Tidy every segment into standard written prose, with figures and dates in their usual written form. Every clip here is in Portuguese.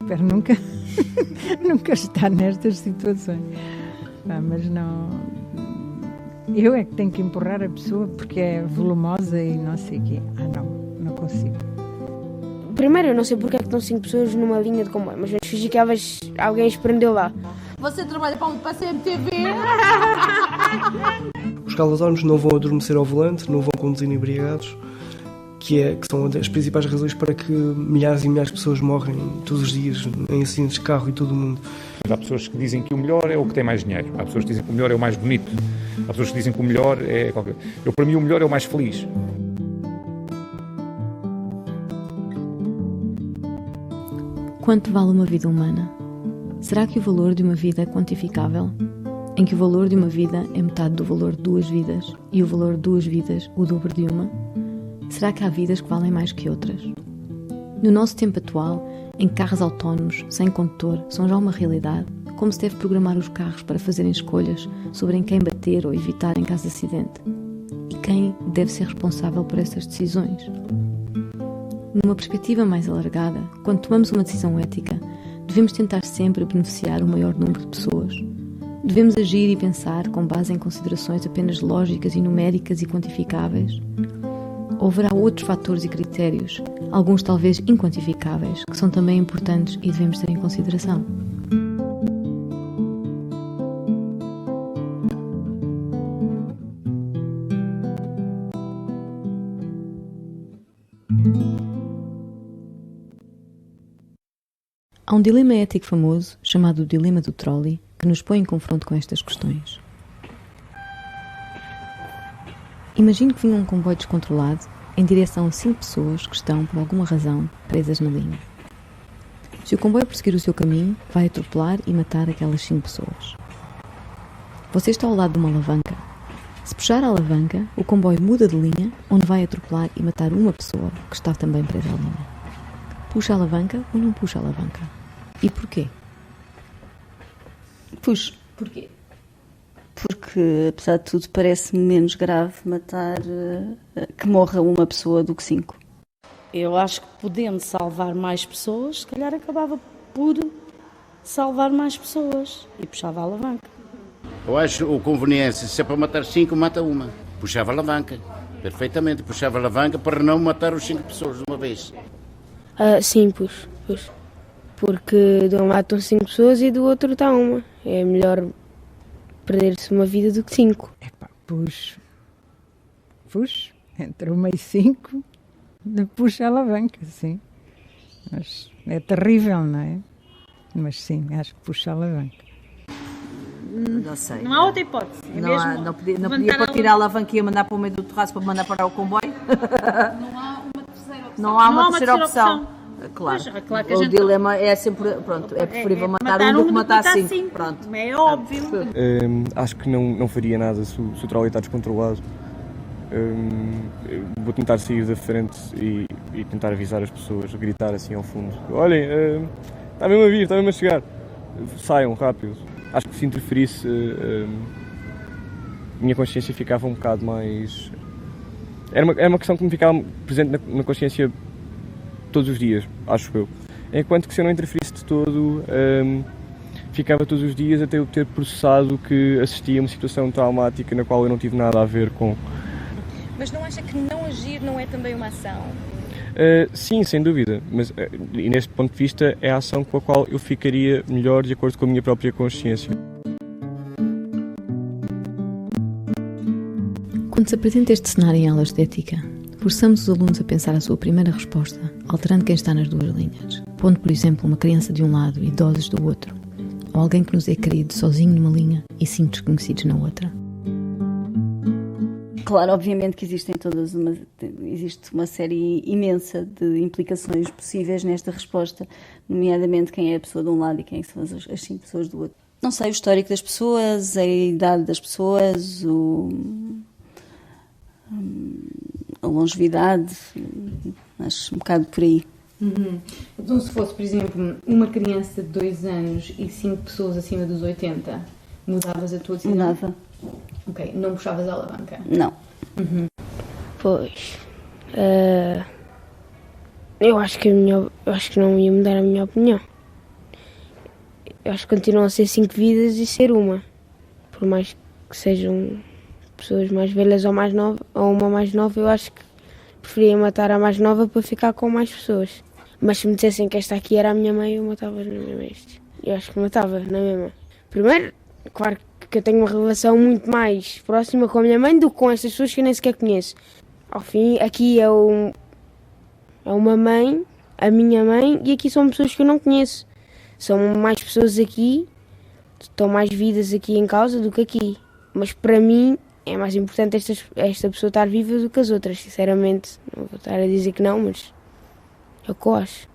espero nunca, nunca estar nestas situações. Mas não... Eu é que tenho que empurrar a pessoa porque é volumosa e não sei o quê. Não consigo. Primeiro, eu não sei porque é que estão 5 pessoas numa linha de comboio, mas vamos fingir que alguém os prendeu lá. Você trabalha para a CMTV? Os cauladores não vão adormecer ao volante, não vão conduzir embriagados, que são as principais razões para que milhares e milhares de pessoas morrem todos os dias em acidentes de carro e todo o mundo. Há pessoas que dizem que o melhor é o que tem mais dinheiro. Há pessoas que dizem que o melhor é o mais bonito. Há pessoas que dizem que o melhor é qualquer... Para mim, o melhor é o mais feliz. Quanto vale uma vida humana? Será que o valor de uma vida é quantificável? Em que o valor de uma vida é metade do valor de 2 vidas e o valor de 2 vidas o dobro de uma? Será que há vidas que valem mais que outras? No nosso tempo atual, em que carros autónomos, sem condutor, são já uma realidade, como se deve programar os carros para fazerem escolhas sobre em quem bater ou evitar em caso de acidente? E quem deve ser responsável por essas decisões? Numa perspectiva mais alargada, quando tomamos uma decisão ética, devemos tentar sempre beneficiar o maior número de pessoas. Devemos agir e pensar com base em considerações apenas lógicas e numéricas e quantificáveis? Ou haverá outros fatores e critérios, alguns talvez inquantificáveis, que são também importantes e devemos ter em consideração? Há um dilema ético famoso, chamado o dilema do trolley, que nos põe em confronto com estas questões. Imagine que vinha um comboio descontrolado em direção a 5 pessoas que estão, por alguma razão, presas na linha. Se o comboio prosseguir o seu caminho, vai atropelar e matar aquelas 5 pessoas. Você está ao lado de uma alavanca. Se puxar a alavanca, o comboio muda de linha, onde vai atropelar e matar uma pessoa que está também presa à linha. Puxa a alavanca ou não puxa a alavanca? E porquê? Puxo. Porquê? Porque, apesar de tudo, parece-me menos grave matar que morra uma pessoa do que 5. Eu acho que podendo salvar mais pessoas, se calhar acabava por salvar mais pessoas e puxava a alavanca. Eu acho o conveniência, se é para matar 5, mata uma. Puxava a alavanca, perfeitamente, puxava a alavanca para não matar os 5 pessoas de uma vez. Sim, puxo. Porque de um lado estão 5 pessoas e do outro está uma. É melhor perder-se uma vida do que 5. Puxo. Entre 1 e 5, puxo a alavanca, sim. Mas é terrível, não é? Mas sim, acho que puxo a alavanca. Não sei. Não há outra hipótese. Não podia para tirar a alavanca e mandar para o meio do terraço para mandar parar o comboio? Não há uma terceira opção. Claro, claro que o dilema é sempre, pronto, é preferível matar um do que matar 5. Pronto. É óbvio. Acho que não faria nada se o trolley está descontrolado. Vou tentar sair da frente e tentar avisar as pessoas, gritar assim ao fundo: olhem, está mesmo a chegar, saiam rápido. Acho que se interferisse, minha consciência ficava um bocado mais... Era uma questão que me ficava presente na consciência todos os dias, acho eu. Enquanto que se eu não interferisse de todo, ficava todos os dias até eu ter processado que assistia a uma situação traumática na qual eu não tive nada a ver com. Mas não acha que não agir não é também uma ação? Sim, sem dúvida. Mas, e neste ponto de vista, é a ação com a qual eu ficaria melhor de acordo com a minha própria consciência. Quando se apresenta este cenário em aulas de ética, forçamos os alunos a pensar a sua primeira resposta, alterando quem está nas 2 linhas, pondo, por exemplo, uma criança de um lado e idosos do outro, ou alguém que nos é querido sozinho numa linha e 5 desconhecidos na outra. Claro, obviamente que existe uma série imensa de implicações possíveis nesta resposta, nomeadamente quem é a pessoa de um lado e quem são as 5 pessoas do outro. Não sei, o histórico das pessoas, a idade das pessoas, a longevidade, acho um bocado por aí. Então, se fosse, por exemplo, uma criança de 2 anos e 5 pessoas acima dos 80, mudavas a tua decisão? Mudava. Ok, não puxavas a alavanca? Não. Pois, eu acho que não ia mudar a minha opinião. eu acho que continuam a ser 5 vidas e ser uma. Por mais que sejam pessoas mais velhas ou mais novas, ou uma mais nova, eu acho que preferia matar a mais nova para ficar com mais pessoas. Mas se me dissessem que esta aqui era a minha mãe, eu matava na mesma este. Eu acho que matava na mesma. Primeiro, claro que eu tenho uma relação muito mais próxima com a minha mãe do que com estas pessoas que eu nem sequer conheço. Ao fim, aqui é uma mãe, a minha mãe, e aqui são pessoas que eu não conheço. São mais pessoas aqui, estão mais vidas aqui em causa do que aqui. Mas para mim é mais importante esta pessoa estar viva do que as outras, sinceramente. Não vou estar a dizer que não, mas é o que eu acho.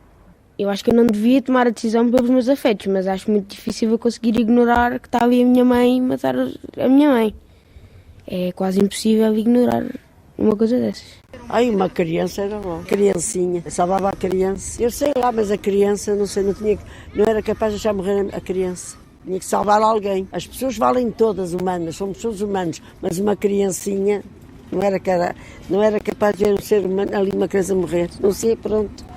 Eu acho que eu não devia tomar a decisão pelos meus afetos, mas acho muito difícil eu conseguir ignorar que está ali a minha mãe e matar a minha mãe. É quase impossível ignorar uma coisa dessas. Ai, uma criança era bom. Criancinha. Salvava a criança. Eu sei lá, mas a criança, não era capaz de deixar morrer a criança. Tinha que salvar alguém. As pessoas valem todas humanas, somos todos humanos, mas uma criancinha não era capaz de ver um ser humano ali, uma criança morrer. Não sei, pronto.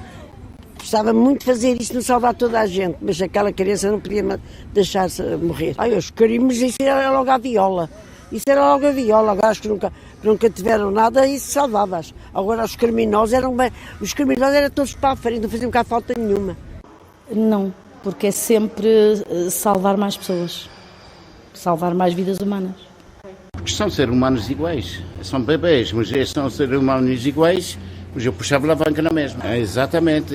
Gostava muito de fazer isso, não salvar toda a gente, mas aquela criança não podia deixar-se morrer. Ai, os crimes, isso era logo a viola. Isso era logo a viola. Agora acho que nunca tiveram nada e salvavas. Agora os criminosos eram todos para a frente, não faziam cá falta nenhuma. Não, porque é sempre salvar mais pessoas, salvar mais vidas humanas. Porque são seres humanos iguais, são bebês, mas eles são seres humanos iguais, mas eu puxava a alavanca na mesma. Exatamente,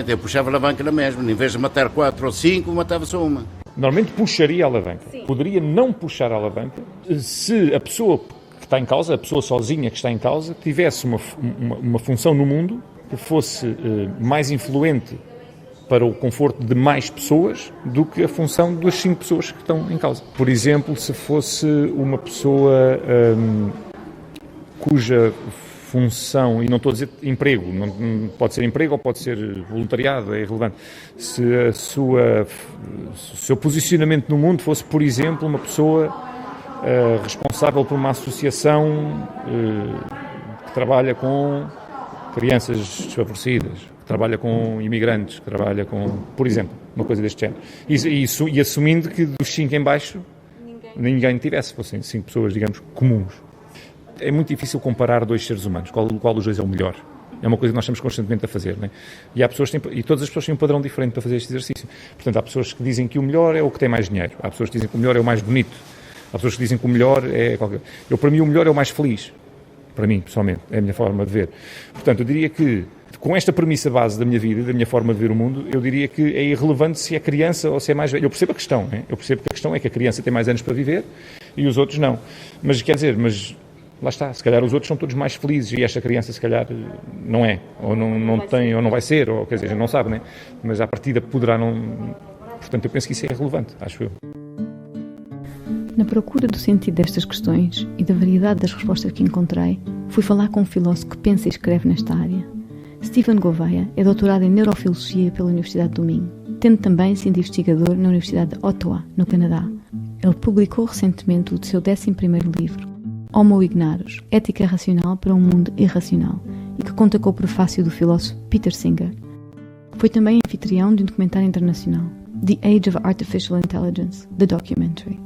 eu puxava a alavanca na mesma, em vez de matar 4 ou 5, matava só uma. Normalmente puxaria a alavanca. Sim. Poderia não puxar a alavanca se a pessoa que está em causa, a pessoa sozinha que está em causa, tivesse uma função no mundo que fosse mais influente para o conforto de mais pessoas do que a função das 5 pessoas que estão em causa. Por exemplo, se fosse uma pessoa cuja função, e não estou a dizer emprego, não pode ser emprego ou pode ser voluntariado, é irrelevante. Se o seu posicionamento no mundo fosse, por exemplo, uma pessoa responsável por uma associação que trabalha com crianças desfavorecidas, que trabalha com imigrantes, que trabalha com, por exemplo, uma coisa deste género. E assumindo que dos 5 em baixo ninguém tivesse, fossem 5 pessoas, digamos, comuns. É muito difícil comparar 2 seres humanos, qual dos 2 é o melhor. É uma coisa que nós estamos constantemente a fazer, não é? E todas as pessoas têm um padrão diferente para fazer este exercício. Portanto, há pessoas que dizem que o melhor é o que tem mais dinheiro. Há pessoas que dizem que o melhor é o mais bonito. Há pessoas que dizem que o melhor é qualquer... Para mim, o melhor é o mais feliz. Para mim, pessoalmente. É a minha forma de ver. Portanto, eu diria que, com esta premissa base da minha vida e da minha forma de ver o mundo, eu diria que é irrelevante se é criança ou se é mais velho. Eu percebo a questão, não é? Eu percebo que a questão é que a criança tem mais anos para viver e os outros não. Mas, quer dizer, lá está, se calhar os outros são todos mais felizes e esta criança se calhar não é, ou não tem, ou não vai ser, ou quer dizer, não sabe, né? Mas à partida poderá não... Portanto, eu penso que isso é irrelevante, acho eu. Na procura do sentido destas questões e da variedade das respostas que encontrei, fui falar com um filósofo que pensa e escreve nesta área. Stephen Gouveia é doutorado em Neurofilosofia pela Universidade do Minho, tendo também sido investigador na Universidade de Ottawa, no Canadá. Ele publicou recentemente o seu 11º livro, Homo Ignaros, Ética Racional para um Mundo Irracional, e que conta com o prefácio do filósofo Peter Singer. Foi também anfitrião de um documentário internacional, The Age of Artificial Intelligence, The Documentary.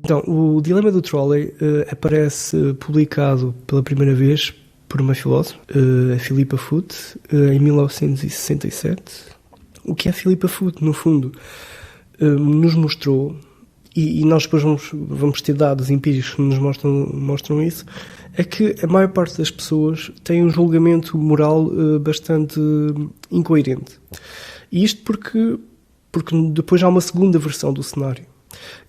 Então, o Dilema do Trolley aparece publicado pela primeira vez por uma filósofa, a Philippa Foot, em 1967. O que a Philippa Foot, no fundo, nos mostrou, e nós depois vamos ter dados empíricos que nos mostram isso, é que a maior parte das pessoas tem um julgamento moral bastante incoerente. E isto porque depois há uma segunda versão do cenário.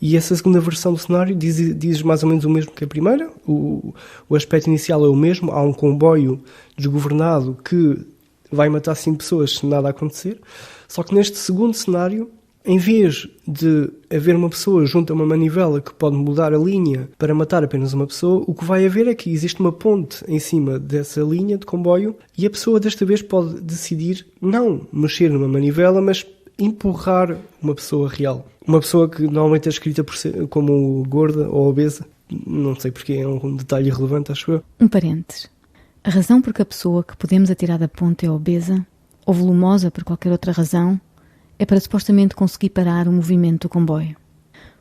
E essa segunda versão do cenário diz mais ou menos o mesmo que a primeira. O aspecto inicial é o mesmo. Há um comboio desgovernado que vai matar 5 pessoas se nada acontecer. Só que neste segundo cenário, em vez de haver uma pessoa junto a uma manivela que pode mudar a linha para matar apenas uma pessoa, o que vai haver é que existe uma ponte em cima dessa linha de comboio e a pessoa desta vez pode decidir não mexer numa manivela, mas empurrar uma pessoa real. Uma pessoa que normalmente é escrita como gorda ou obesa. Não sei porque, é um detalhe irrelevante, acho eu. Um parênteses. A razão por que a pessoa que podemos atirar da ponte é obesa ou volumosa por qualquer outra razão, é para supostamente conseguir parar o movimento do comboio.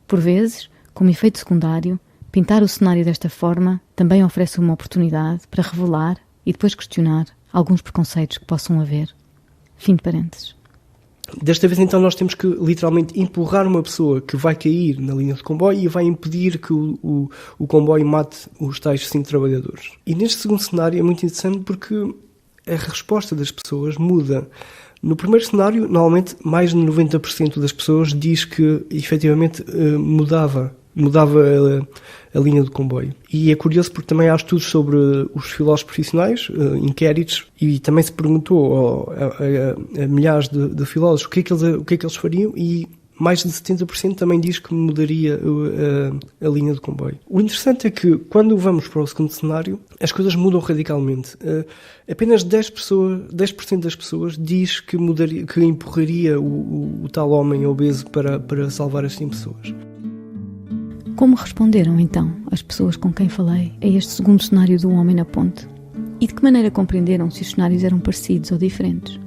Por vezes, como efeito secundário, pintar o cenário desta forma também oferece uma oportunidade para revelar e depois questionar alguns preconceitos que possam haver. Fim de parênteses. Desta vez, então, nós temos que literalmente empurrar uma pessoa que vai cair na linha de comboio e vai impedir que o comboio mate os tais 5 trabalhadores. E neste segundo cenário é muito interessante porque a resposta das pessoas muda. No primeiro cenário, normalmente, mais de 90% das pessoas diz que, efetivamente, mudava a linha do comboio. E é curioso porque também há estudos sobre os filósofos profissionais, inquéritos, e também se perguntou a milhares de filósofos o que é que eles fariam, e mais de 70% também diz que mudaria a linha do comboio. O interessante é que, quando vamos para o segundo cenário, as coisas mudam radicalmente. Apenas 10% das pessoas diz que empurraria o tal homem obeso para salvar as 100 pessoas. Como responderam, então, as pessoas com quem falei a este segundo cenário do homem na ponte? E de que maneira compreenderam se os cenários eram parecidos ou diferentes?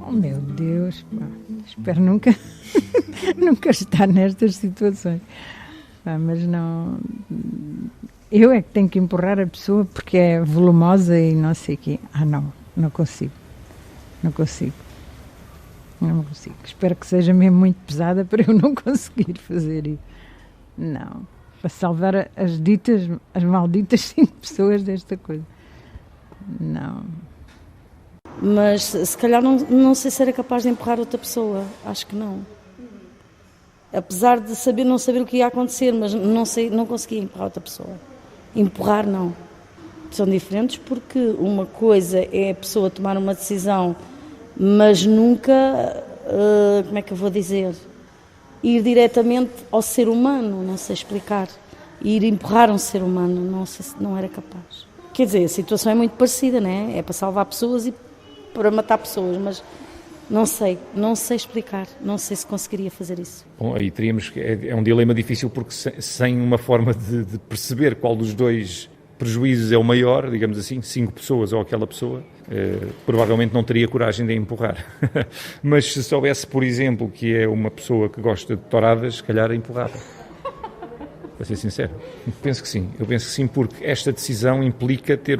Oh, meu Deus, pá. Espero nunca estar nestas situações. Pá, mas não... Eu é que tenho que empurrar a pessoa porque é volumosa e não sei o quê. Não consigo. Não consigo. Espero que seja mesmo muito pesada para eu não conseguir fazer isso. Não, para salvar as malditas 5 pessoas desta coisa. Não. Mas se calhar não sei se era capaz de empurrar outra pessoa. Acho que não. Apesar de não saber o que ia acontecer, mas não conseguia empurrar outra pessoa. Empurrar, não. São diferentes porque uma coisa é a pessoa tomar uma decisão, mas nunca, como é que eu vou dizer... ir diretamente ao ser humano, não sei explicar. Ir empurrar um ser humano, não sei se não era capaz. Quer dizer, a situação é muito parecida, não é? É para salvar pessoas e para matar pessoas, mas não sei explicar, não sei se conseguiria fazer isso. Bom, aí teríamos, é um dilema difícil porque sem uma forma de perceber qual dos dois prejuízos é o maior, digamos assim, 5 pessoas ou aquela pessoa, provavelmente não teria coragem de empurrar. Mas se soubesse, por exemplo, que é uma pessoa que gosta de touradas, se calhar empurrava. Para ser sincero. Eu penso que sim, porque esta decisão implica ter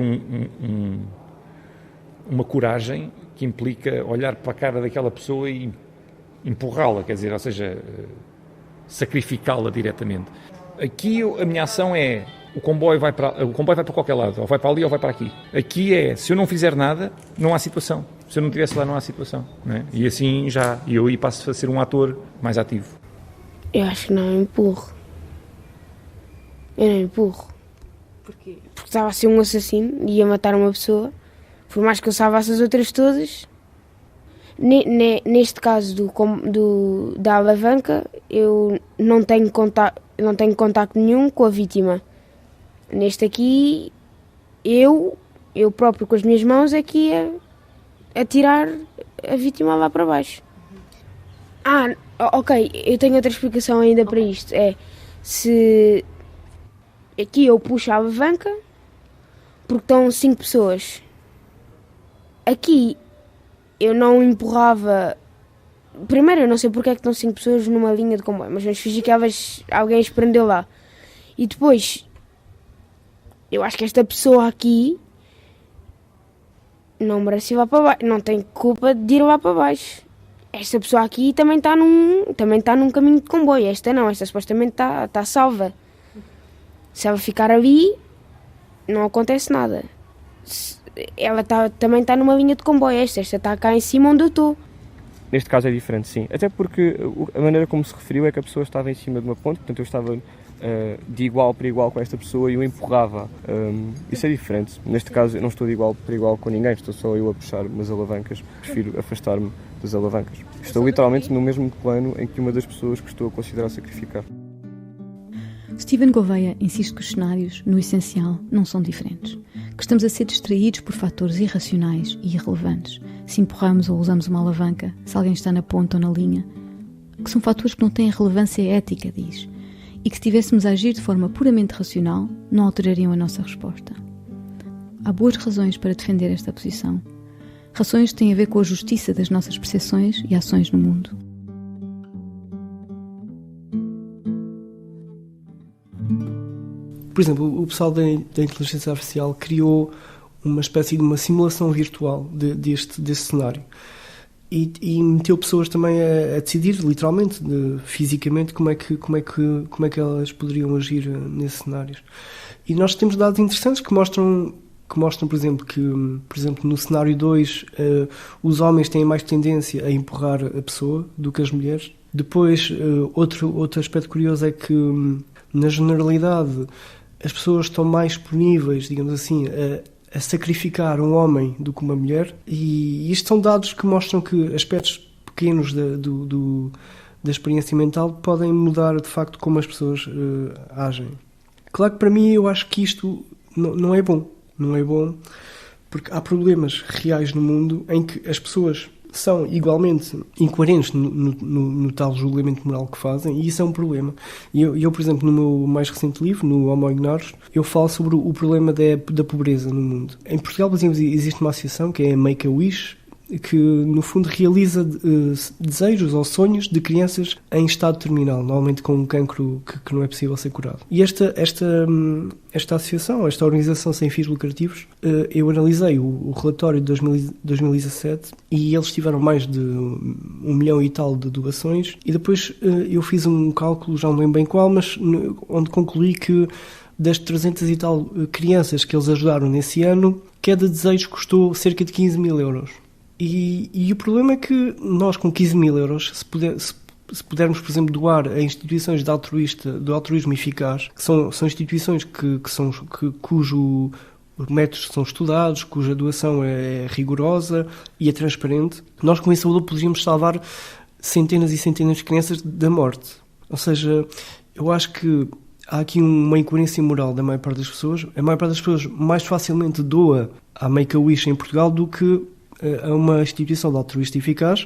uma coragem que implica olhar para a cara daquela pessoa e empurrá-la, quer dizer, ou seja, sacrificá-la diretamente. Aqui a minha ação é... O comboio vai para qualquer lado, ou vai para ali ou vai para aqui. Aqui se eu não fizer nada, não há situação. Se eu não estivesse lá, não há situação. Não é? E assim eu aí passo a ser um ator mais ativo. Eu acho que não empurro. Eu não empurro. Porquê? Porque estava a ser um assassino e ia matar uma pessoa. Por mais que eu salvasse as outras todas. Neste caso da alavanca, eu não tenho contacto nenhum com a vítima. Neste aqui, eu próprio com as minhas mãos é que ia atirar a vítima lá para baixo. Ok, eu tenho outra explicação ainda para isto. Se aqui eu puxo a alavanca, porque estão 5 pessoas. Aqui eu não empurrava... Primeiro, eu não sei porque é que estão 5 pessoas numa linha de comboio, mas vamos fingir que alguém as prendeu lá. E depois... Eu acho que esta pessoa aqui não merece ir lá para baixo, não tem culpa de ir lá para baixo. Esta pessoa aqui também está num caminho de comboio, esta supostamente está salva. Se ela ficar ali, não acontece nada. Ela também está numa linha de comboio, esta está cá em cima onde eu estou. Neste caso é diferente, sim. Até porque a maneira como se referiu é que a pessoa estava em cima de uma ponte, portanto eu estava de igual para igual com esta pessoa e o empurrava. Isso é diferente. Neste caso eu não estou de igual para igual com ninguém, estou só eu a puxar umas alavancas, prefiro afastar-me das alavancas. Estou literalmente no mesmo plano em que uma das pessoas que estou a considerar sacrificar. Stephen Gouveia insiste que os cenários, no essencial, não são diferentes. Que estamos a ser distraídos por fatores irracionais e irrelevantes. Se empurramos ou usamos uma alavanca, se alguém está na ponta ou na linha. Que são fatores que não têm relevância ética, diz. E que se tivéssemos a agir de forma puramente racional, não alterariam a nossa resposta. Há boas razões para defender esta posição. Rações têm a ver com a justiça das nossas percepções e ações no mundo. Por exemplo, o pessoal da inteligência artificial criou uma espécie de uma simulação virtual deste cenário e meteu pessoas também a decidir, literalmente, fisicamente, como é que elas poderiam agir nesses cenários. E nós temos dados interessantes que mostram, por exemplo, no cenário 2 os homens têm mais tendência a empurrar a pessoa do que as mulheres. Depois, outro aspecto curioso é que, na generalidade, as pessoas estão mais disponíveis, digamos assim, a sacrificar um homem do que uma mulher, e isto são dados que mostram que aspectos pequenos da experiência mental podem mudar, de facto, como as pessoas agem. Claro que, para mim, eu acho que isto não é bom. Não é bom, porque há problemas reais no mundo em que as pessoas são igualmente incoerentes no tal julgamento moral que fazem, e isso é um problema. E eu, por exemplo, no meu mais recente livro, no Homo Ignoris, eu falo sobre o problema da pobreza no mundo. Em Portugal, por exemplo, existe uma associação que é a Make-A-Wish, que no fundo realiza desejos ou sonhos de crianças em estado terminal, normalmente com um cancro que não é possível ser curado. E esta associação, esta organização sem fins lucrativos, eu analisei o relatório de 2017 e eles tiveram mais de 1 milhão e tal de doações, e depois eu fiz um cálculo, já não lembro bem qual, mas onde concluí que das 300 e tal crianças que eles ajudaram nesse ano, cada desejo custou cerca de 15 mil euros. E o problema é que nós, com 15 mil euros, se pudermos, por exemplo, doar a instituições de altruísmo eficaz, que são instituições cujos métodos são estudados, cuja doação é rigorosa e é transparente, nós, com esse valor, poderíamos salvar centenas e centenas de crianças da morte. Ou seja, eu acho que há aqui uma incoerência moral da maior parte das pessoas. A maior parte das pessoas mais facilmente doa à Make-A-Wish em Portugal do que a uma instituição de altruísta eficaz.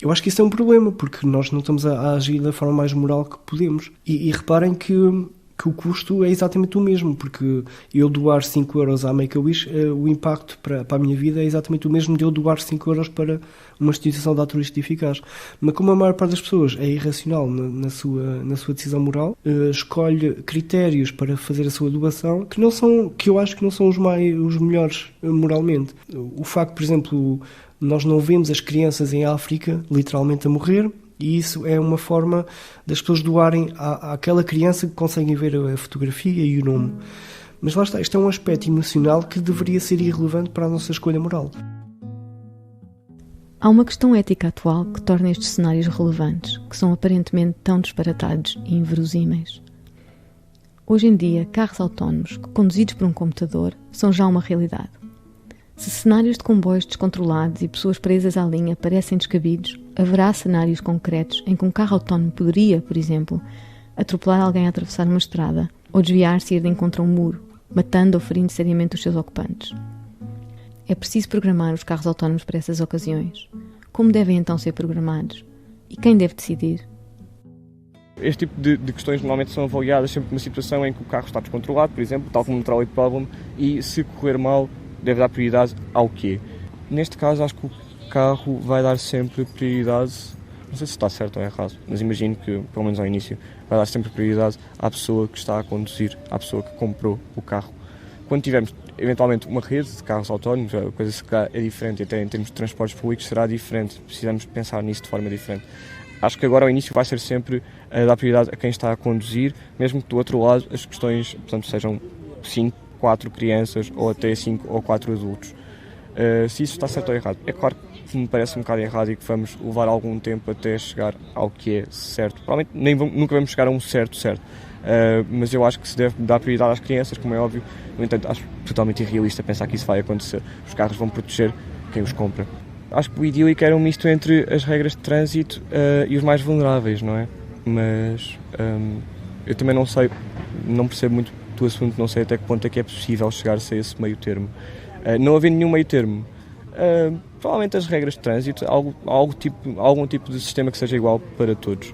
Eu acho que isso é um problema, porque nós não estamos a agir da forma mais moral que podemos. E reparem que o custo é exatamente o mesmo, porque eu doar 5 euros à Make-A-Wish, o impacto para a minha vida é exatamente o mesmo de eu doar 5 euros para uma instituição de altruísta eficaz. Mas como a maior parte das pessoas é irracional na sua decisão moral, escolhe critérios para fazer a sua doação que eu acho que não são os melhores moralmente. O facto, por exemplo, nós não vemos as crianças em África literalmente a morrer, e isso é uma forma das pessoas doarem àquela criança que conseguem ver a fotografia e o nome. Mas lá está, isto é um aspecto emocional que deveria ser irrelevante para a nossa escolha moral. Há uma questão ética atual que torna estes cenários relevantes, que são aparentemente tão disparatados e inverosímeis. Hoje em dia, carros autónomos, conduzidos por um computador, são já uma realidade. Se cenários de comboios descontrolados e pessoas presas à linha parecem descabidos, haverá cenários concretos em que um carro autónomo poderia, por exemplo, atropelar alguém a atravessar uma estrada ou desviar-se e ir de encontro a um muro, matando ou ferindo seriamente os seus ocupantes. É preciso programar os carros autónomos para essas ocasiões. Como devem então ser programados? E quem deve decidir? Este tipo de questões normalmente são avaliadas sempre numa situação em que o carro está descontrolado, por exemplo, tal como no trolley problem, e se correr mal, deve dar prioridade ao quê? Neste caso, acho que o carro vai dar sempre prioridade, não sei se está certo ou errado, mas imagino que, pelo menos ao início, vai dar sempre prioridade à pessoa que está a conduzir, à pessoa que comprou o carro. Quando tivermos, eventualmente, uma rede de carros autónomos, a coisa é diferente, até em termos de transportes públicos será diferente, precisamos pensar nisso de forma diferente. Acho que agora, ao início, vai ser sempre a dar prioridade a quem está a conduzir, mesmo que do outro lado as questões, portanto, sejam 5, 4 crianças ou até 5 ou 4 adultos. Se isso está certo ou errado. É claro que me parece um bocado errado e que vamos levar algum tempo até chegar ao que é certo. Provavelmente nunca vamos chegar a um certo, mas eu acho que se deve dar prioridade às crianças, como é óbvio. No entanto, acho totalmente irrealista pensar que isso vai acontecer. Os carros vão proteger quem os compra. Acho que o idílico era um misto entre as regras de trânsito e os mais vulneráveis, não é? Mas eu também não sei, não percebo muito do assunto, não sei até que ponto é que é possível chegar-se a esse meio termo. Não havendo nenhum meio termo, provavelmente as regras de trânsito, algum tipo de sistema que seja igual para todos.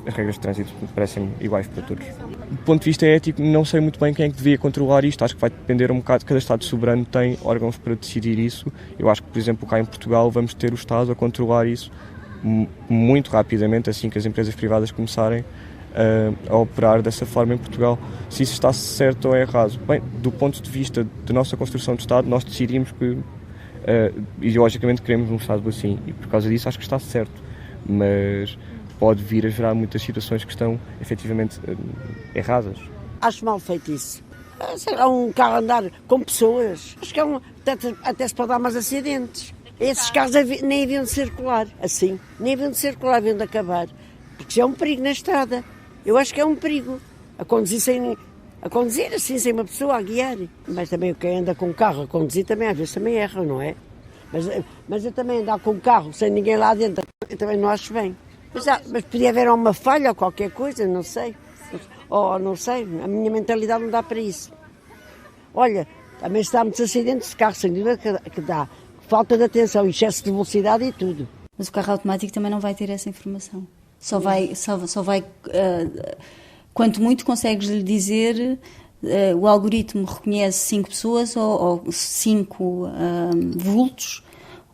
as regras de trânsito parecem iguais para todos. Do ponto de vista ético, não sei muito bem quem é que devia controlar isto. Acho que vai depender um bocado. Cada Estado soberano tem órgãos para decidir isso. Eu acho que, por exemplo, cá em Portugal vamos ter o Estado a controlar isso muito rapidamente, assim que as empresas privadas começarem a operar dessa forma em Portugal. Se isso está certo ou é errado? Bem, do ponto de vista da nossa construção de Estado, nós decidimos que, ideologicamente, queremos um Estado assim, e por causa disso acho que está certo, mas pode vir a gerar muitas situações que estão efetivamente erradas. Acho mal feito isso. Sei lá, um carro andar com pessoas, acho que até se pode dar mais acidentes. Esses carros nem haviam de circular assim, nem haviam de circular, haviam de acabar, porque já é um perigo na estrada. Eu acho que é um perigo a conduzir assim, sem uma pessoa a guiar. Mas também quem anda com o carro a conduzir também às vezes também erra, não é? Mas eu também andar com o carro sem ninguém lá dentro, eu também não acho bem. Mas podia haver uma falha ou qualquer coisa, não sei. Ou não sei, a minha mentalidade não dá para isso. Olha, também se dá muitos acidentes de carro, sem dúvida que dá. Falta de atenção, excesso de velocidade e tudo. Mas o carro automático também não vai ter essa informação. Só vai quanto muito consegues lhe dizer, o algoritmo reconhece 5 pessoas ou 5 vultos,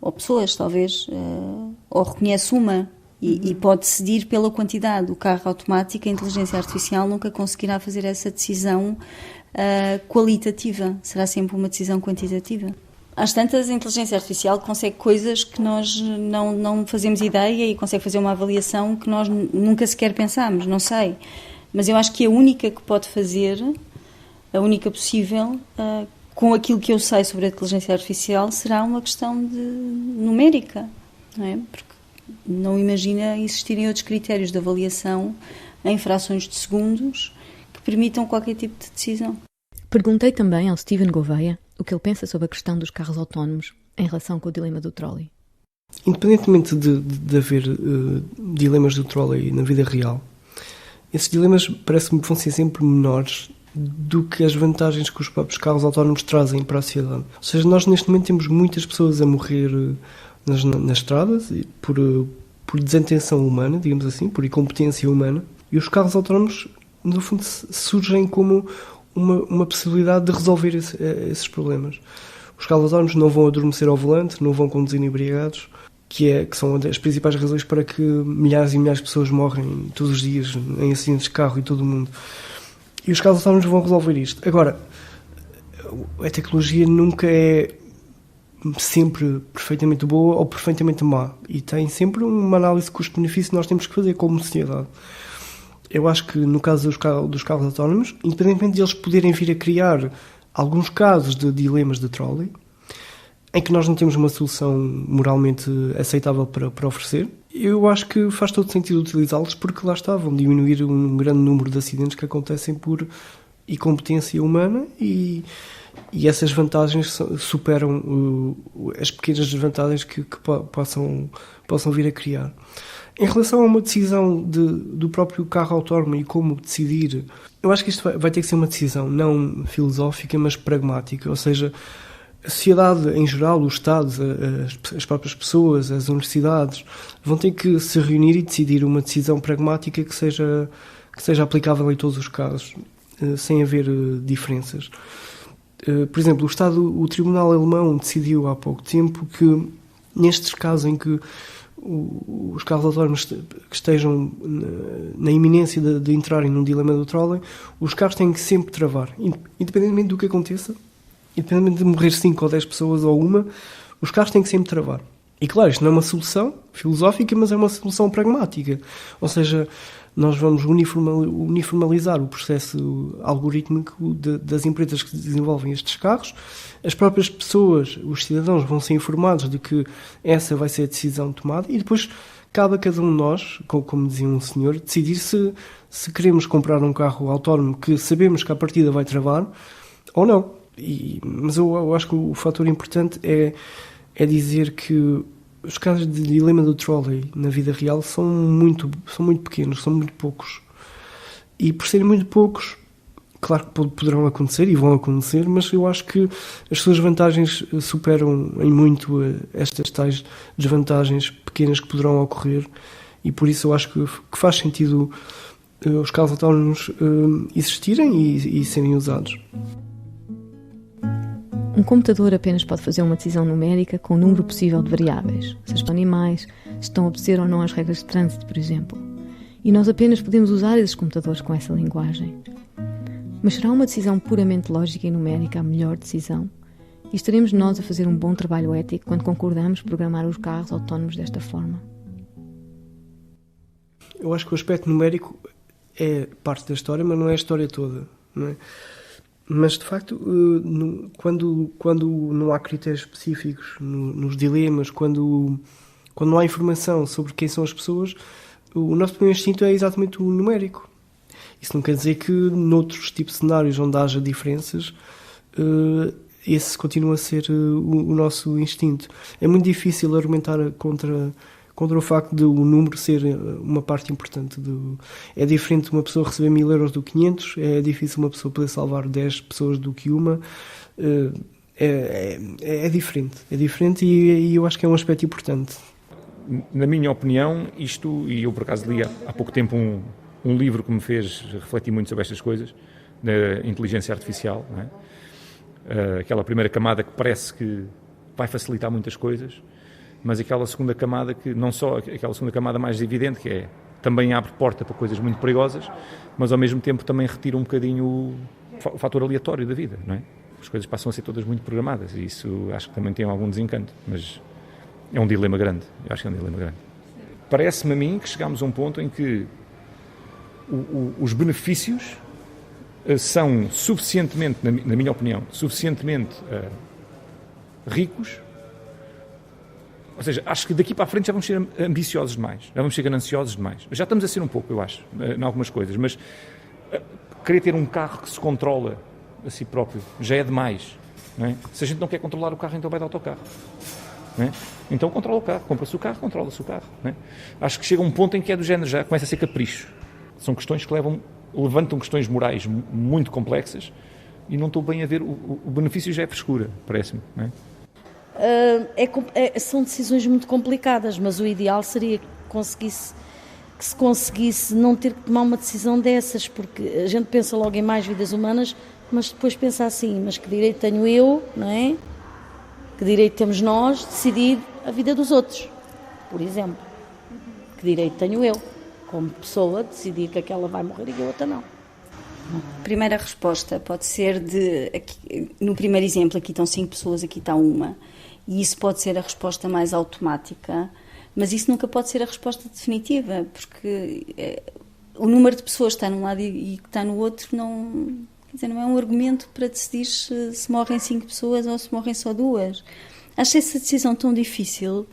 ou pessoas talvez, ou reconhece uma e pode decidir pela quantidade. O carro automático, a inteligência artificial nunca conseguirá fazer essa decisão qualitativa, será sempre uma decisão quantitativa. Às tantas, a inteligência artificial consegue coisas que nós não fazemos ideia e consegue fazer uma avaliação que nós nunca sequer pensámos, não sei. Mas eu acho que a única que pode fazer, a única possível, com aquilo que eu sei sobre a inteligência artificial, será uma questão numérica, não é? Porque não imagina existirem outros critérios de avaliação em frações de segundos que permitam qualquer tipo de decisão. Perguntei também ao Stephen Gouveia o que ele pensa sobre a questão dos carros autónomos em relação com o dilema do trolley. Independentemente de haver dilemas do trolley na vida real, esses dilemas parece-me que vão ser sempre menores do que as vantagens que os próprios carros autónomos trazem para a sociedade. Ou seja, nós neste momento temos muitas pessoas a morrer nas estradas por desatenção humana, digamos assim, por incompetência humana, e os carros autónomos, no fundo, surgem como uma possibilidade de resolver esses problemas. Os carros autónomos não vão adormecer ao volante, não vão conduzir inebriados, que são as principais razões para que milhares e milhares de pessoas morrem todos os dias em acidentes de carro em todo o mundo. E os carros autónomos vão resolver isto. Agora, a tecnologia nunca é sempre perfeitamente boa ou perfeitamente má. E tem sempre uma análise de custo-benefício que nós temos que fazer como sociedade. Eu acho que no caso dos carros autónomos, independentemente de eles poderem vir a criar alguns casos de dilemas de trolley, em que nós não temos uma solução moralmente aceitável para oferecer, eu acho que faz todo sentido utilizá-los, porque lá está, vão diminuir um grande número de acidentes que acontecem por incompetência humana e essas vantagens superam as pequenas desvantagens que possam vir a criar. Em relação a uma decisão do próprio carro autónomo e como decidir, eu acho que isto vai ter que ser uma decisão não filosófica, mas pragmática. Ou seja, a sociedade em geral, o Estado, as próprias pessoas, as universidades, vão ter que se reunir e decidir uma decisão pragmática que seja aplicável em todos os casos, sem haver diferenças. Por exemplo, o Tribunal Alemão decidiu há pouco tempo que, nestes casos em que os carros autónomos que estejam na iminência de entrarem num dilema do trolley, os carros têm que sempre travar, independentemente do que aconteça, independentemente de morrer 5 ou 10 pessoas ou uma, os carros têm que sempre travar. E claro, isto não é uma solução filosófica, mas é uma solução pragmática. Ou seja, nós vamos uniformalizar o processo algorítmico das empresas que desenvolvem estes carros. As próprias pessoas, os cidadãos, vão ser informados de que essa vai ser a decisão tomada e depois cabe a cada um de nós, como dizia um senhor, decidir se queremos comprar um carro autónomo que sabemos que à partida vai travar ou não. Mas eu acho que o fator importante é dizer que os casos de dilema do trolley na vida real são muito pequenos, são muito poucos. E por serem muito poucos, claro que poderão acontecer e vão acontecer, mas eu acho que as suas vantagens superam em muito estas tais desvantagens pequenas que poderão ocorrer E por isso eu acho que faz sentido os carros autónomos existirem e serem usados. Um computador apenas pode fazer uma decisão numérica com o número possível de variáveis, se estão animais, se estão a obedecer ou não às regras de trânsito, por exemplo. E nós apenas podemos usar esses computadores com essa linguagem. Mas será uma decisão puramente lógica e numérica a melhor decisão? E estaremos nós a fazer um bom trabalho ético quando concordamos programar os carros autónomos desta forma? Eu acho que o aspecto numérico é parte da história, mas não é a história toda, não é? Mas, de facto, quando não há critérios específicos nos dilemas, quando não há informação sobre quem são as pessoas, o nosso primeiro instinto é exatamente o numérico. Isso não quer dizer que noutros tipos de cenários onde haja diferenças, esse continua a ser o nosso instinto. É muito difícil argumentar contra o facto de o número ser uma parte importante. É diferente uma pessoa receber 1000 euros do que 500, é difícil uma pessoa poder salvar 10 pessoas do que uma. É diferente e eu acho que é um aspecto importante. Na minha opinião, isto, e eu por acaso li há pouco tempo um livro que me fez refletir muito sobre estas coisas, da inteligência artificial, não é? Aquela primeira camada que parece que vai facilitar muitas coisas, mas aquela segunda camada que, não só aquela segunda camada mais evidente, que é, também abre porta para coisas muito perigosas, mas ao mesmo tempo também retira um bocadinho o fator aleatório da vida, não é? As coisas passam a ser todas muito programadas e isso acho que também tem algum desencanto, mas é um dilema grande, eu acho que é um dilema grande. Parece-me a mim que chegámos a um ponto em que os benefícios são suficientemente, na minha opinião, suficientemente ricos. Ou seja, acho que daqui para a frente já vamos ser ambiciosos demais, já vamos ser gananciosos demais. Já estamos a ser um pouco, eu acho, em algumas coisas, mas querer ter um carro que se controla a si próprio já é demais, não é? Se a gente não quer controlar o carro, então vai de autocarro, não é? Então controla o carro, compra-se o carro, controla-se o carro, não é? Acho que chega um ponto em que é do género, já começa a ser capricho. São questões que levantam questões morais muito complexas e não estou bem a ver, o benefício já é frescura, parece-me, não é? São decisões muito complicadas, mas o ideal seria que se conseguisse não ter que tomar uma decisão dessas, porque a gente pensa logo em mais vidas humanas, mas depois pensa assim, mas que direito tenho eu, não é? Que direito temos nós de decidir a vida dos outros, por exemplo? Que direito tenho eu, como pessoa, de decidir que aquela vai morrer e que a outra não? A primeira resposta pode ser no primeiro exemplo, aqui estão 5 pessoas, aqui está uma. E isso pode ser a resposta mais automática, mas isso nunca pode ser a resposta definitiva, porque o número de pessoas que está num lado e que está no outro não é um argumento para decidir se morrem 5 pessoas ou se morrem só 2. Acho essa decisão tão difícil.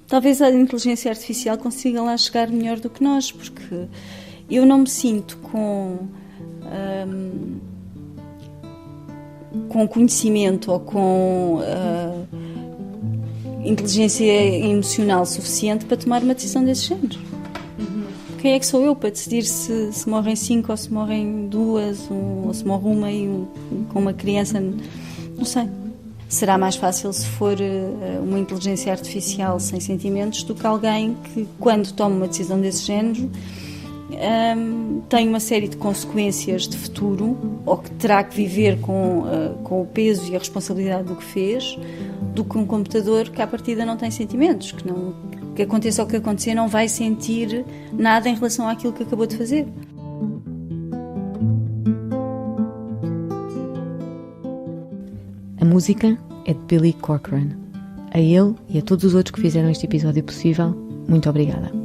Talvez a inteligência artificial consiga lá chegar melhor do que nós, porque eu não me sinto com conhecimento ou com inteligência emocional suficiente para tomar uma decisão desse género. Quem é que sou eu para decidir se morrem 5 ou se morrem 2 ou se morre uma e com uma criança? Não sei. Será mais fácil se for uma inteligência artificial sem sentimentos do que alguém que, quando toma uma decisão desse género, tem uma série de consequências de futuro ou que terá que viver com o peso e a responsabilidade do que fez, do que um computador que à partida não tem sentimentos, que aconteça o que acontecer não vai sentir nada em relação àquilo que acabou de fazer. A música é de Billy Corcoran. A ele e a todos os outros que fizeram este episódio possível, muito obrigada.